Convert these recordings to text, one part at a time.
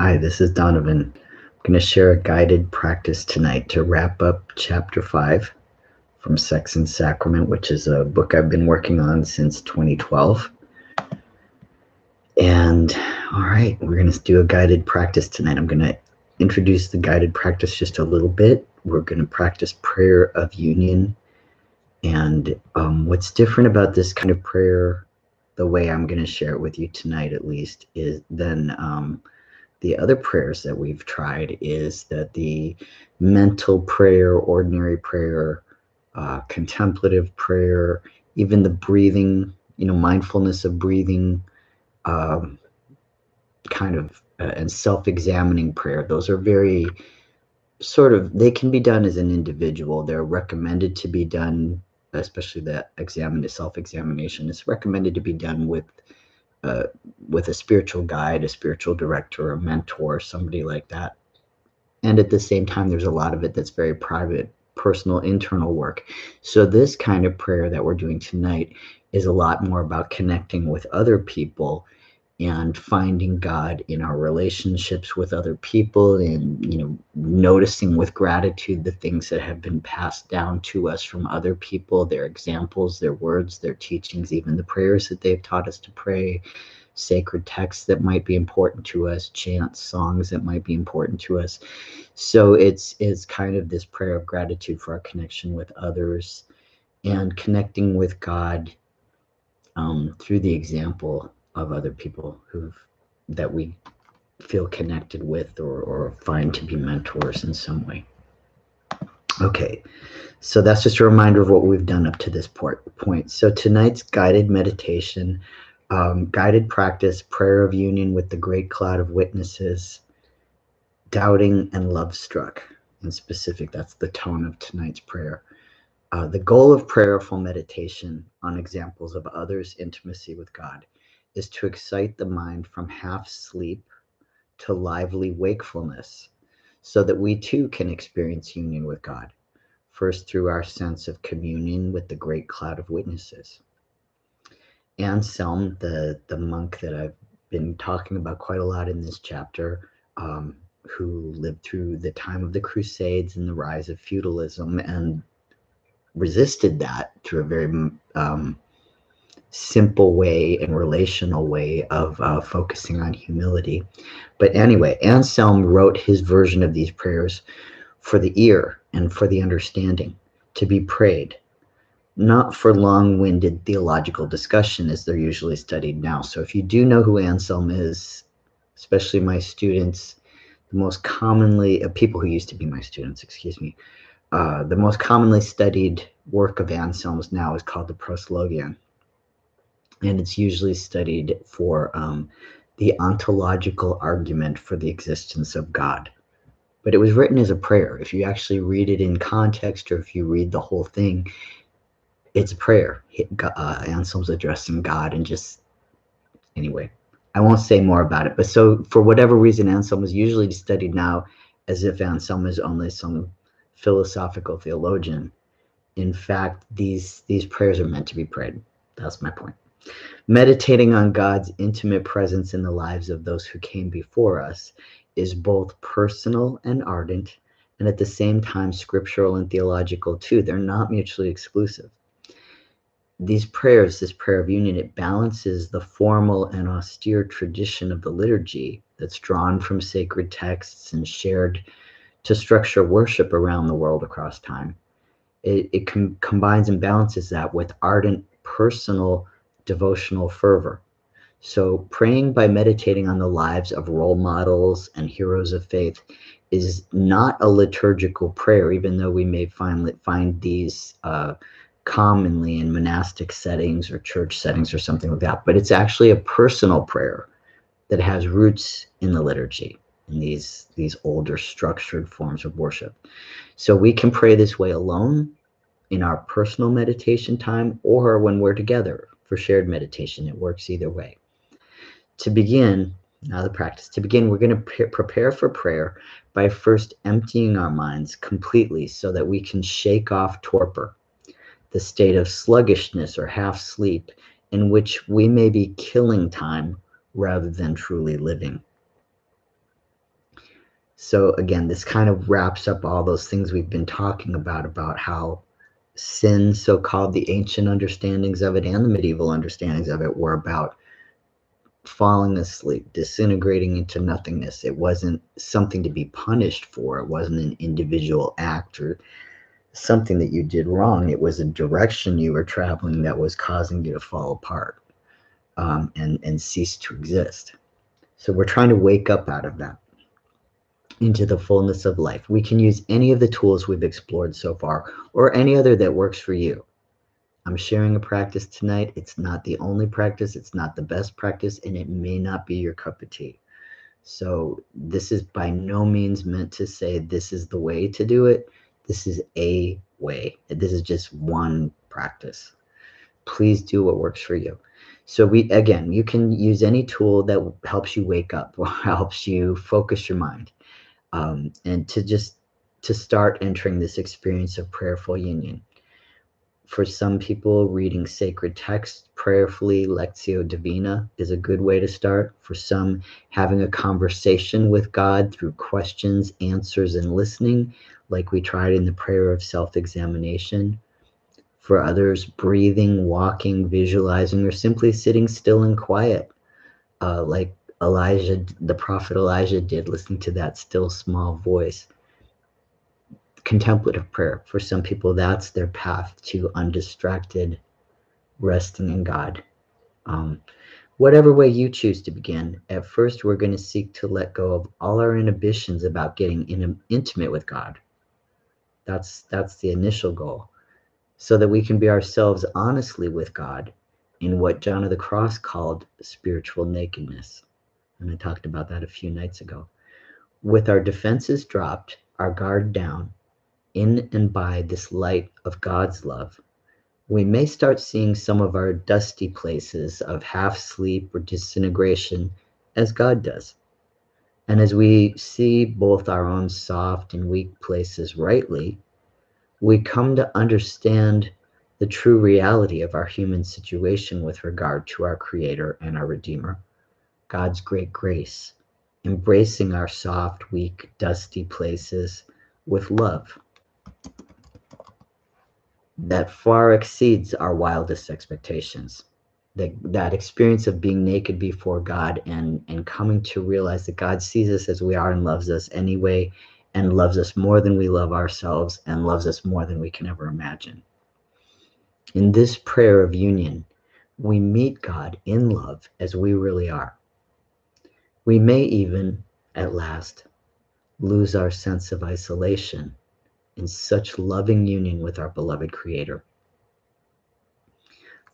Hi, this is Donovan. I'm going to share a guided practice tonight to wrap up Chapter 5 from Sex and Sacrament, which is a book I've been working on since 2012. And all right, we're going to do a guided practice tonight. I'm going to introduce the guided practice just a little bit. We're going to practice prayer of union. And what's different about this kind of prayer, the way I'm going to share it with you tonight at least, is then the other prayers that we've tried is that the mental prayer, ordinary prayer, contemplative prayer, even the breathing, mindfulness of breathing, and self-examining prayer. Those are very they can be done as an individual. They're recommended to be done, especially the self-examination. It's recommended to be done with a spiritual guide, a spiritual director, a mentor, somebody like that. And at the same time, there's a lot of it that's very private, personal, internal work. So this kind of prayer that we're doing tonight is a lot more about connecting with other people and finding God in our relationships with other people, and noticing with gratitude the things that have been passed down to us from other people, their examples, their words, their teachings, even the prayers that they've taught us to pray, sacred texts that might be important to us, chants, songs that might be important to us. So it's kind of this prayer of gratitude for our connection with others and connecting with God through the example of other people that we feel connected with or find to be mentors in some way. Okay, so that's just a reminder of what we've done up to this point. So tonight's guided meditation, guided practice, prayer of union with the great cloud of witnesses, doubting and Lovestruck. In specific, that's the tone of tonight's prayer. The goal of prayerful meditation on examples of others' intimacy with God is to excite the mind from half sleep to lively wakefulness, so that we too can experience union with God, first through our sense of communion with the great cloud of witnesses. Anselm, the monk that I've been talking about quite a lot in this chapter, who lived through the time of the Crusades and the rise of feudalism and resisted that through a very simple way and relational way of focusing on humility. But anyway, Anselm wrote his version of these prayers for the ear and for the understanding, to be prayed, not for long-winded theological discussion as they're usually studied now. So if you do know who Anselm is, especially my students, the most commonly, people who used to be my students, the most commonly studied work of Anselm's now is called the Proslogion. And it's usually studied for the ontological argument for the existence of God. But it was written as a prayer. If you actually read it in context, or if you read the whole thing, it's a prayer. Anselm's addressing God, and anyway, I won't say more about it. But so for whatever reason, Anselm is usually studied now as if Anselm is only some philosophical theologian. In fact, these prayers are meant to be prayed. That's my point. Meditating on God's intimate presence in the lives of those who came before us is both personal and ardent, and at the same time scriptural and theological too. They're not mutually exclusive. These prayers, this prayer of union, it balances the formal and austere tradition of the liturgy that's drawn from sacred texts and shared to structure worship around the world across time. It combines and balances that with ardent, personal, devotional fervor. So praying by meditating on the lives of role models and heroes of faith is not a liturgical prayer, even though we may find these commonly in monastic settings or church settings or something like that. But it's actually a personal prayer that has roots in the liturgy, in these older structured forms of worship. So we can pray this way alone in our personal meditation time, or when we're together for shared meditation. It works either way. To begin, now the practice. To begin, we're going to prepare for prayer by first emptying our minds completely so that we can shake off torpor, the state of sluggishness or half sleep in which we may be killing time rather than truly living. So again, this kind of wraps up all those things we've been talking about how sin, so-called the ancient understandings of it and the medieval understandings of it, were about falling asleep, disintegrating into nothingness. It wasn't something to be punished for. It wasn't an individual act or something that you did wrong. It was a direction you were traveling that was causing you to fall apart, and cease to exist. So we're trying to wake up out of that into the fullness of life. We can use any of the tools we've explored so far, or any other that works for you. I'm sharing a practice tonight. It's not the only practice, it's not the best practice, and it may not be your cup of tea. So this is by no means meant to say this is the way to do it. This is a way. This is just one practice. Please do what works for you. So again, you can use any tool that helps you wake up or helps you focus your mind, and to start entering this experience of prayerful union. For some people, reading sacred text prayerfully, Lectio Divina, is a good way to start. For some, having a conversation with God through questions, answers, and listening, like we tried in the prayer of self-examination. For others, breathing, walking, visualizing, or simply sitting still and quiet, like Elijah, the prophet Elijah did, listening to that still small voice. Contemplative prayer, for some people, that's their path to undistracted resting in God. Whatever way you choose to begin, at first we're going to seek to let go of all our inhibitions about getting intimate with God. That's the initial goal, so that we can be ourselves honestly with God in what John of the Cross called spiritual nakedness. And I talked about that a few nights ago. With our defenses dropped, our guard down, in and by this light of God's love, we may start seeing some of our dusty places of half sleep or disintegration as God does. And as we see both our own soft and weak places rightly, we come to understand the true reality of our human situation with regard to our Creator and our Redeemer, God's great grace, embracing our soft, weak, dusty places with love that far exceeds our wildest expectations. That experience of being naked before God, and coming to realize that God sees us as we are and loves us anyway, and loves us more than we love ourselves, and loves us more than we can ever imagine. In this prayer of union, we meet God in love as we really are. We may even, at last, lose our sense of isolation in such loving union with our beloved Creator.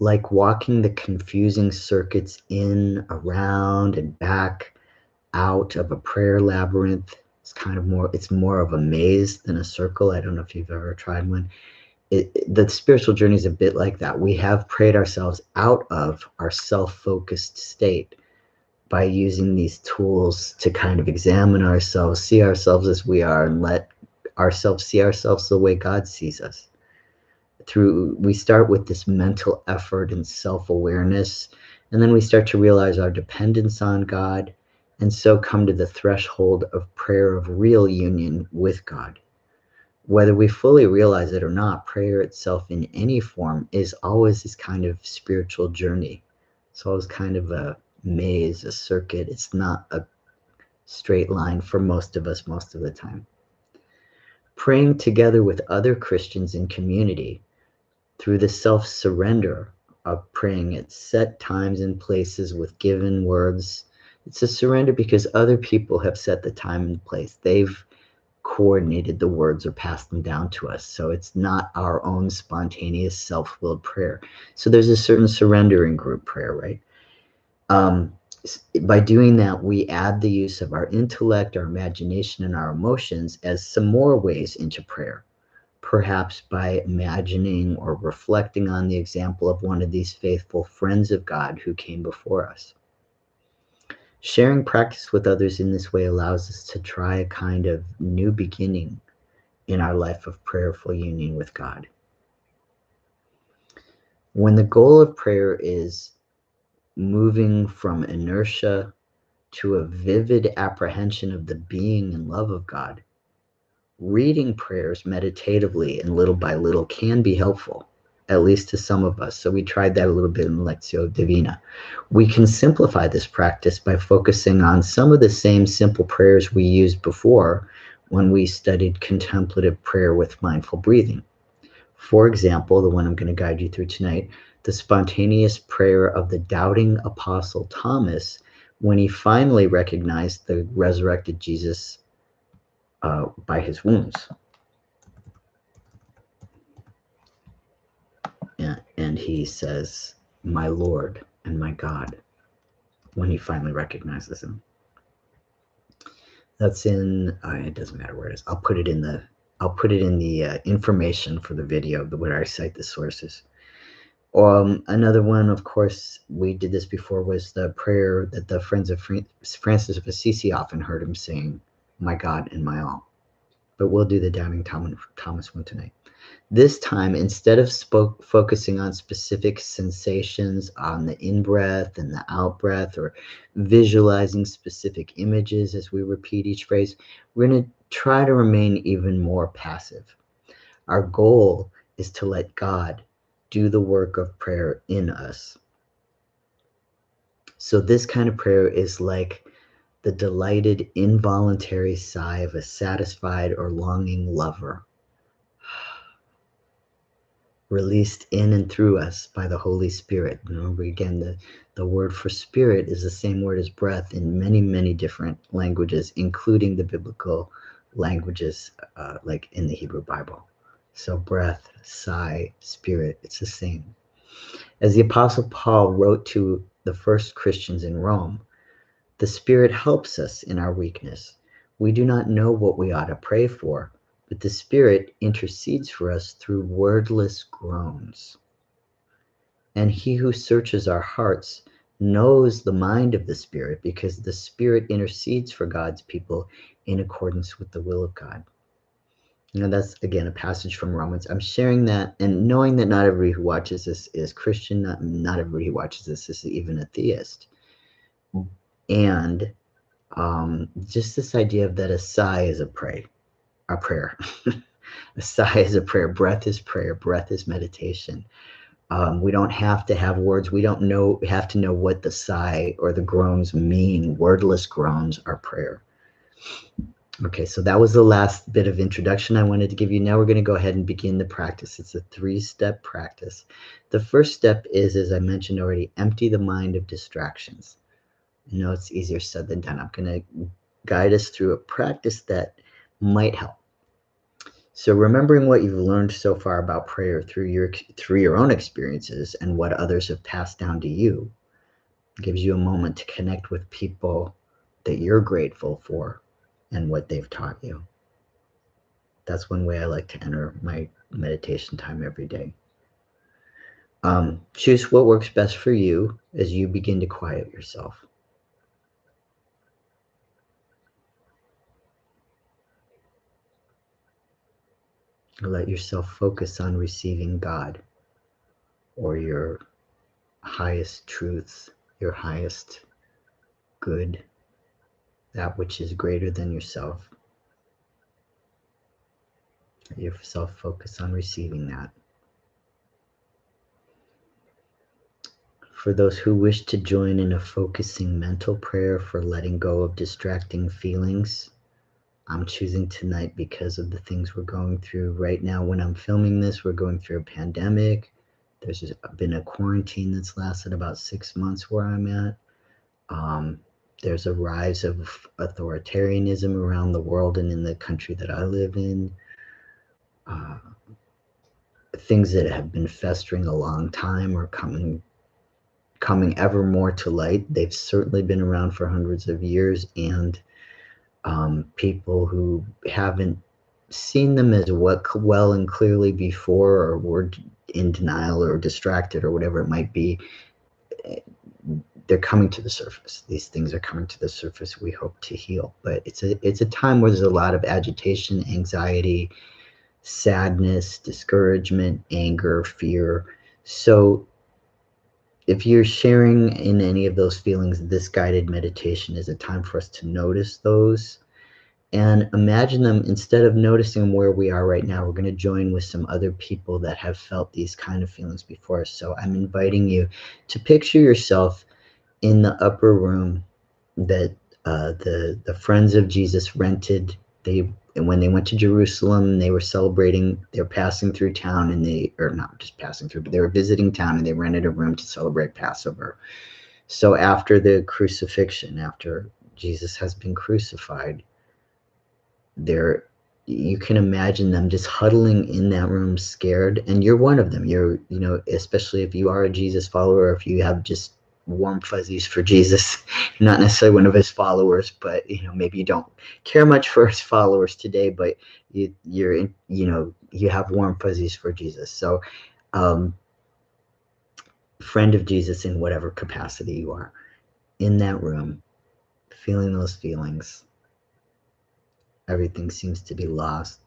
Like walking the confusing circuits in, around, and back out of a prayer labyrinth. It's more of a maze than a circle. I don't know if you've ever tried one. The spiritual journey is a bit like that. We have prayed ourselves out of our self-focused state by using these tools to kind of examine ourselves, see ourselves as we are, and let ourselves see ourselves the way God sees us. We start with this mental effort and self-awareness, and then we start to realize our dependence on God, and so come to the threshold of prayer of real union with God. Whether we fully realize it or not, prayer itself in any form is always this kind of spiritual journey. It's always kind of a maze, a circuit. It's not a straight line for most of us most of the time. Praying together with other Christians in community through the self-surrender of praying at set times and places with given words. It's a surrender because other people have set the time and place. They've coordinated the words or passed them down to us. So it's not our own spontaneous self-willed prayer. So there's a certain surrender in group prayer, right? By doing that, we add the use of our intellect, our imagination, and our emotions as some more ways into prayer. Perhaps by imagining or reflecting on the example of one of these faithful friends of God who came before us. Sharing practice with others in this way allows us to try a kind of new beginning in our life of prayerful union with God. When the goal of prayer is moving from inertia to a vivid apprehension of the being and love of God, reading prayers meditatively and little by little can be helpful, at least to some of us. So we tried that a little bit in Lectio Divina. We can simplify this practice by focusing on some of the same simple prayers we used before when we studied contemplative prayer with mindful breathing. For example, the one I'm going to guide you through tonight, the spontaneous prayer of the doubting apostle Thomas when he finally recognized the resurrected Jesus by his wounds. And he says, "My Lord and my God," when he finally recognizes him. That's in, it doesn't matter where it is. I'll put it in the information for the video, where I cite the sources. Another one, of course, we did this before, was the prayer that the friends of Francis of Assisi often heard him saying, "My God and my all." But we'll do the doubting Thomas one tonight. This time, instead of focusing on specific sensations on the in-breath and the out-breath, or visualizing specific images as we repeat each phrase, we're going to try to remain even more passive. Our goal is to let God do the work of prayer in us. So this kind of prayer is like the delighted involuntary sigh of a satisfied or longing lover, released in and through us by the Holy Spirit. Remember, again, the word for spirit is the same word as breath in many, many different languages, including the biblical languages, like in the Hebrew Bible. So breath, sigh, spirit, it's the same. As the Apostle Paul wrote to the first Christians in Rome, the Spirit helps us in our weakness. We do not know what we ought to pray for, but the Spirit intercedes for us through wordless groans. And he who searches our hearts knows the mind of the Spirit, because the Spirit intercedes for God's people in accordance with the will of God. That's, again, a passage from Romans. I'm sharing that and knowing that not everybody who watches this is Christian. Not everybody who watches this is even a theist. And just this idea of that a sigh is a prayer. A sigh is a prayer. Breath is prayer. Breath is meditation. We don't have to have words. We don't have to know what the sigh or the groans mean. Wordless groans are prayer. Okay, so that was the last bit of introduction I wanted to give you. Now we're going to go ahead and begin the practice. It's a 3-step practice. The first step is, as I mentioned already, empty the mind of distractions. It's easier said than done. I'm going to guide us through a practice that might help. So remembering what you've learned so far about prayer through your own experiences and what others have passed down to you gives you a moment to connect with people that you're grateful for and what they've taught you. That's one way I like to enter my meditation time every day. Choose what works best for you as you begin to quiet yourself. Let yourself focus on receiving God, or your highest truth, your highest good, that which is greater than yourself. Let yourself focus on receiving that. For those who wish to join in a focusing mental prayer for letting go of distracting feelings, I'm choosing tonight because of the things we're going through right now. When I'm filming this, we're going through a pandemic. There's been a quarantine that's lasted about 6 months where I'm at. There's a rise of authoritarianism around the world and in the country that I live in. Things that have been festering a long time are coming ever more to light. They've certainly been around for hundreds of years, and people who haven't seen them as well and clearly before, or were in denial or distracted or whatever it might be, they're coming to the surface. These things are coming to the surface. We hope to heal, but it's a time where there's a lot of agitation, anxiety, sadness, discouragement, anger, fear. So if you're sharing in any of those feelings, this guided meditation is a time for us to notice those and imagine them. Instead of noticing where we are right now, we're going to join with some other people that have felt these kind of feelings before. So I'm inviting you to picture yourself in the upper room that the friends of Jesus rented. And when they went to Jerusalem, they were celebrating. They're passing through town, and or not just passing through, but they were visiting town, and they rented a room to celebrate Passover. So after the crucifixion, after Jesus has been crucified, they're you can imagine them just huddling in that room scared, and you're one of them. You're, especially if you are a Jesus follower, or if you have just warm fuzzies for Jesus. You're not necessarily one of his followers, but maybe you don't care much for his followers today, but you have warm fuzzies for Jesus. So friend of Jesus in whatever capacity you are, in that room, feeling those feelings. Everything seems to be lost.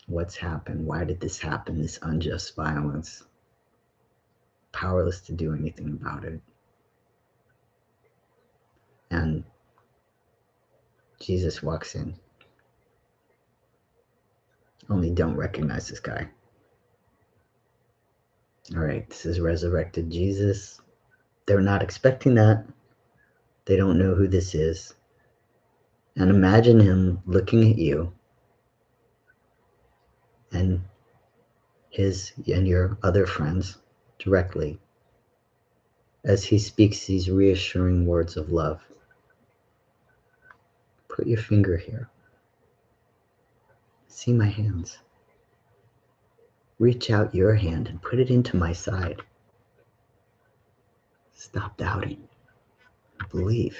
What's happened? Why did this happen? This unjust violence. Powerless to do anything about it. And Jesus walks in. Only don't recognize this guy. All right, this is resurrected Jesus. They're not expecting that. They don't know who this is. And imagine him looking at you and your other friends directly as he speaks these reassuring words of love. Put your finger here. See my hands. Reach out your hand and put it into my side. Stop doubting. Believe.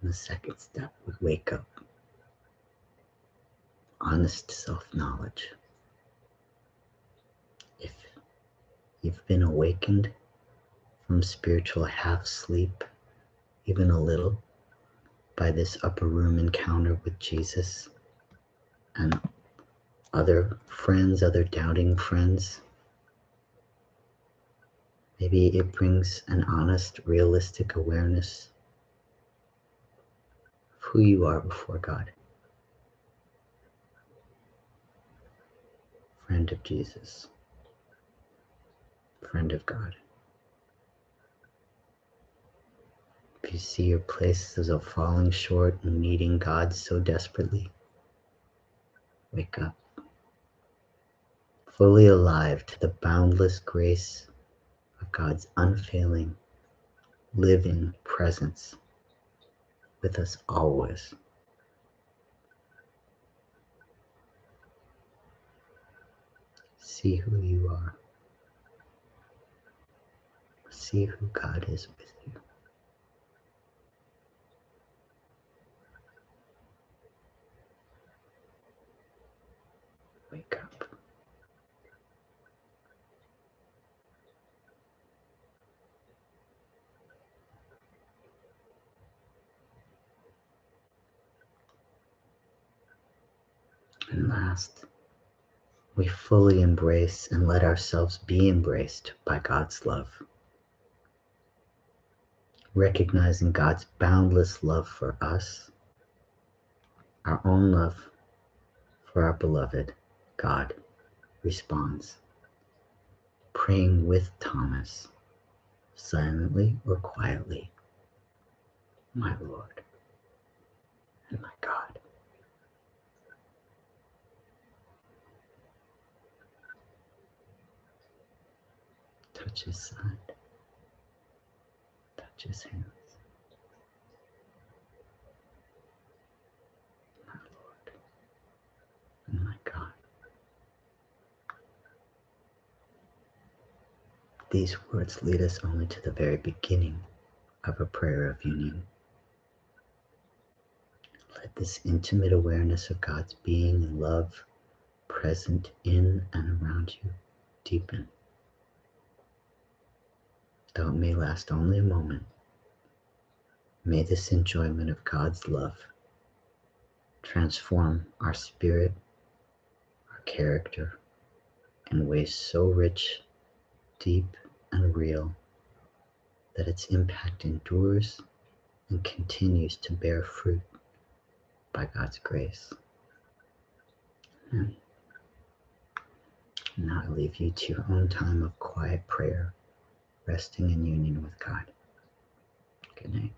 And the second step, we wake up. Honest self-knowledge. If you've been awakened from spiritual half-sleep, even a little, by this upper room encounter with Jesus and other friends, other doubting friends, maybe it brings an honest, realistic awareness of who you are before God. Friend of Jesus. Friend of God. If you see your places of falling short and needing God so desperately, wake up. Fully alive to the boundless grace of God's unfailing, living presence with us always. See who you are. See who God is with you. Wake up. And last, we fully embrace and let ourselves be embraced by God's love. Recognizing God's boundless love for us, our own love for our beloved, God responds, praying with Thomas, silently or quietly, my Lord and my God. Touch his side, touch his hands. My Lord and my God. These words lead us only to the very beginning of a prayer of union. Let Let this intimate awareness of God's being and love present in and around you deepen. Though it may last only a moment, may this enjoyment of God's love transform our spirit, our character, in ways so rich, deep, and real that its impact endures and continues to bear fruit by God's grace. And now I leave you to your own time of quiet prayer, resting in union with God. Good night.